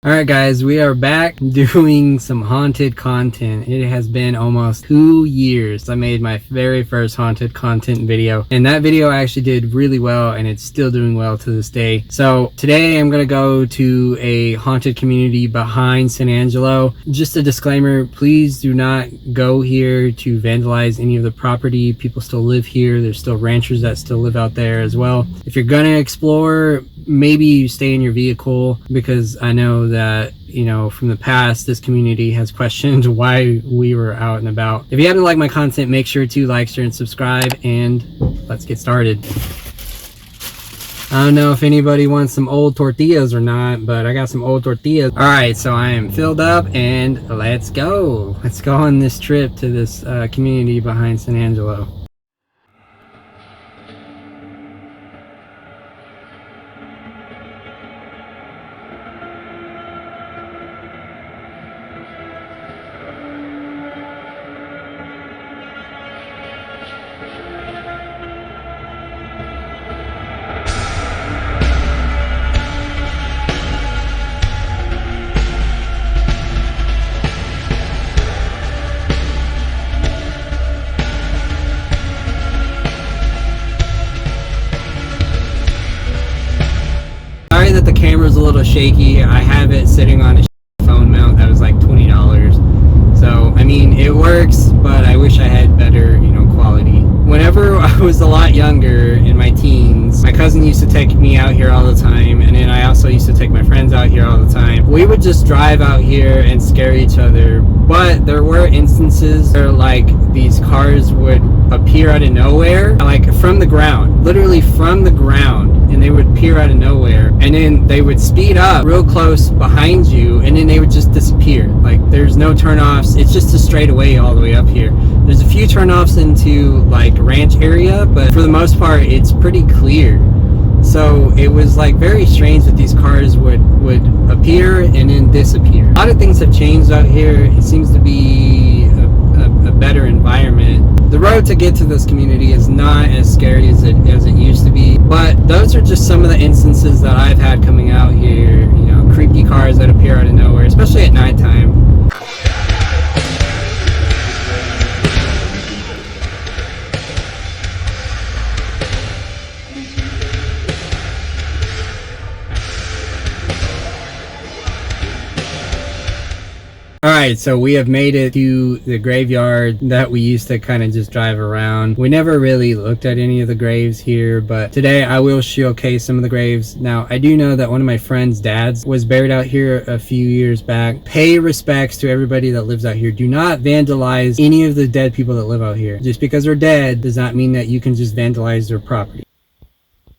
Alright guys, we are back doing some haunted content. It has been almost 2 years. I made my very first haunted content video, and that video actually did really well, and it's still doing well to this day. So today I'm gonna go to a haunted community behind San Angelo. Just a disclaimer, please do not go here to vandalize any of the property. People still live here. There's still ranchers that still live out there as well. If you're gonna explore, maybe you stay in your vehicle, because I know that, you know, from the past, this community has questioned why we were out and about. If you haven't liked my content, make sure to like, share, and subscribe, and let's get started. I don't know if anybody wants some old tortillas or not, but I got some old tortillas. All right, so I am filled up, and let's go. Let's go on this trip to this community behind San Angelo. Sorry that the camera's a little shaky. I have it sitting on a phone mount that was like $20. So, I mean, it works, but I wish I had better, you know, quality. Whenever I was a lot younger, in my teens, my cousin used to take me out here all the time, and then I also used to take my friends out here all the time. We would just drive out here and scare each other, but there were instances where, like, these cars would appear out of nowhere, like from the ground, literally from the ground, and they would appear out of nowhere, and then they would speed up real close behind you, and then they would just disappear. Like, there's no turnoffs. It's just a straightaway all the way up here. There's a few turnoffs into like ranch area, but for the most part it's pretty clear. So it was like very strange that these cars would appear and then disappear. A lot of things have changed out here. It seems to be a better environment. The road to get to this community is not as scary as it used to be, but those are just some of the instances that I've had coming out here. You know, creepy cars that appear out of nowhere, especially at nighttime. Alright, so we have made it to the graveyard that we used to kind of just drive around. We never really looked at any of the graves here, but today I will showcase some of the graves. Now, I do know that one of my friend's dads was buried out here a few years back. Pay respects to everybody that lives out here. Do not vandalize any of the dead people that live out here. Just because they're dead does not mean that you can just vandalize their property.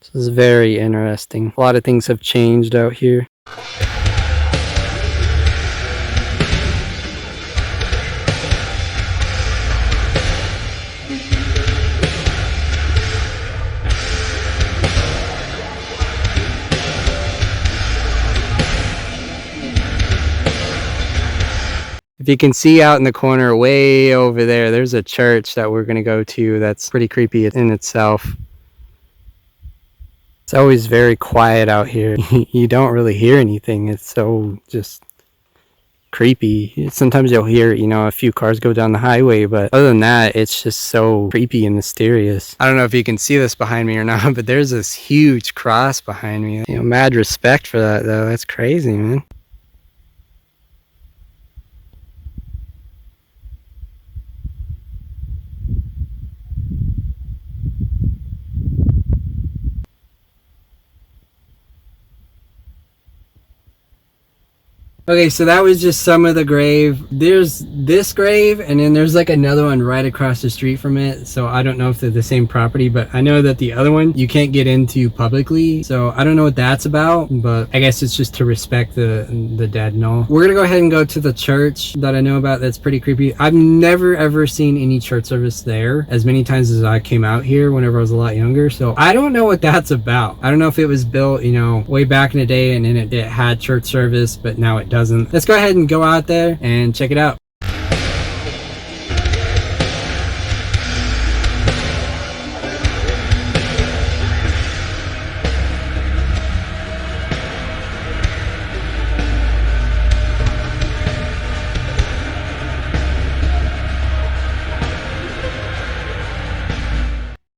This is very interesting. A lot of things have changed out here. If you can see out in the corner way over there, there's a church that we're going to go to that's pretty creepy in itself. It's always very quiet out here. You don't really hear anything. It's so just creepy. Sometimes you'll hear, you know, a few cars go down the highway, but other than that, it's just so creepy and mysterious. I don't know if you can see this behind me or not, but there's this huge cross behind me. You know, mad respect for that, though. That's crazy, man. Okay, so that was just some of the grave. There's this grave, and then there's like another one right across the street from it. So I don't know if they're the same property, but I know that the other one you can't get into publicly. So I don't know what that's about, but I guess it's just to respect the dead and all. We're gonna go ahead and go to the church that I know about that's pretty creepy. I've never ever seen any church service there as many times as I came out here whenever I was a lot younger. So I don't know what that's about. I don't know if it was built, you know, way back in the day and then it had church service, but now it doesn't. Let's go ahead and go out there and check it out.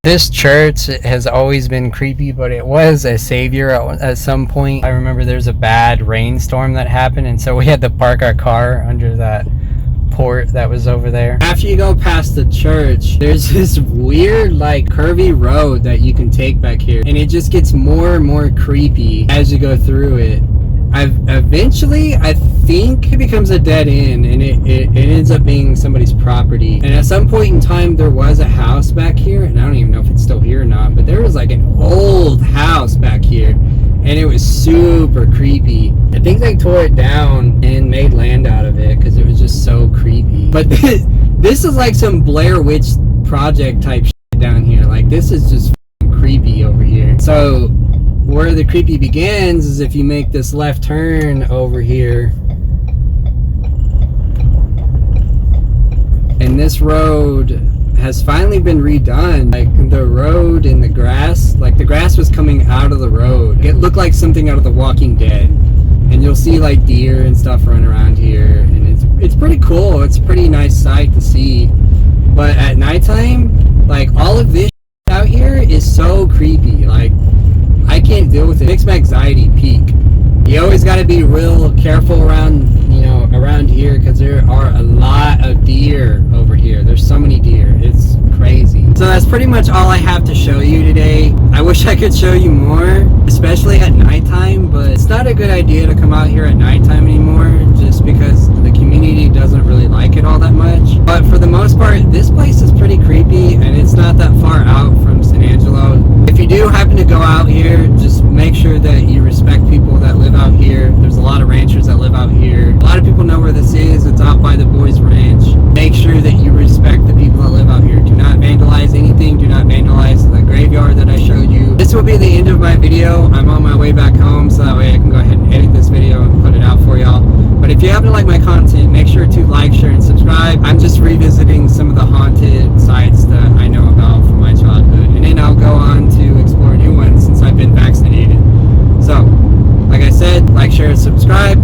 This church has always been creepy, but it was a savior at some point. I remember there's a bad rainstorm that happened, and so we had to park our car under that port that was over there. After you go past the church, there's this weird like curvy road that you can take back here, and it just gets more and more creepy as you go through it. Eventually, I think it becomes a dead end, and it ends up being somebody's property. And at some point in time, there was a house back here, and I don't even know if it's still here or not, but there was like an old house back here, and it was super creepy. I think they tore it down and made land out of it because it was just so creepy. But this is like some Blair Witch Project type shit down here. Like, this is just creepy over here. So where the creepy begins is if you make this left turn over here, and this road has finally been redone. Like, the road and the grass, like the grass was coming out of the road. It looked like something out of The Walking Dead, and you'll see like deer and stuff run around here, and it's pretty cool. It's a pretty nice sight to see. But at nighttime, like, all of this out here is so creepy. Like, I can't deal with it. It makes my anxiety peak. You always got to be real careful around, around here, because there are a lot of deer over here. There's so many deer. It's crazy. So that's pretty much all I have to show you today. I wish I could show you more, especially at nighttime, but it's not a good idea to come out here at nighttime anymore, just because the community doesn't really like it all that much. But for the most part, this place is pretty creepy, and it's not that far out from San Angelo. If you do happen to go out here, just make sure that you respect people that live out here. There's a lot of ranchers that live out here. A lot of people know where this is. It's out by the Boys Ranch. Make sure that you respect the people that live out here. Do not vandalize anything. Do not vandalize the graveyard that I showed you. This will be the end of my video. I'm on my way back home, so that way I can go ahead and edit this video and put it out for y'all. But if you happen to like my content, make sure to like, share, and subscribe. I'm just revisiting some of the haunted sites that I know about from my childhood, and then I'll go on to explore new ones since I've been vaccinated. So, like I said, like, share, and subscribe.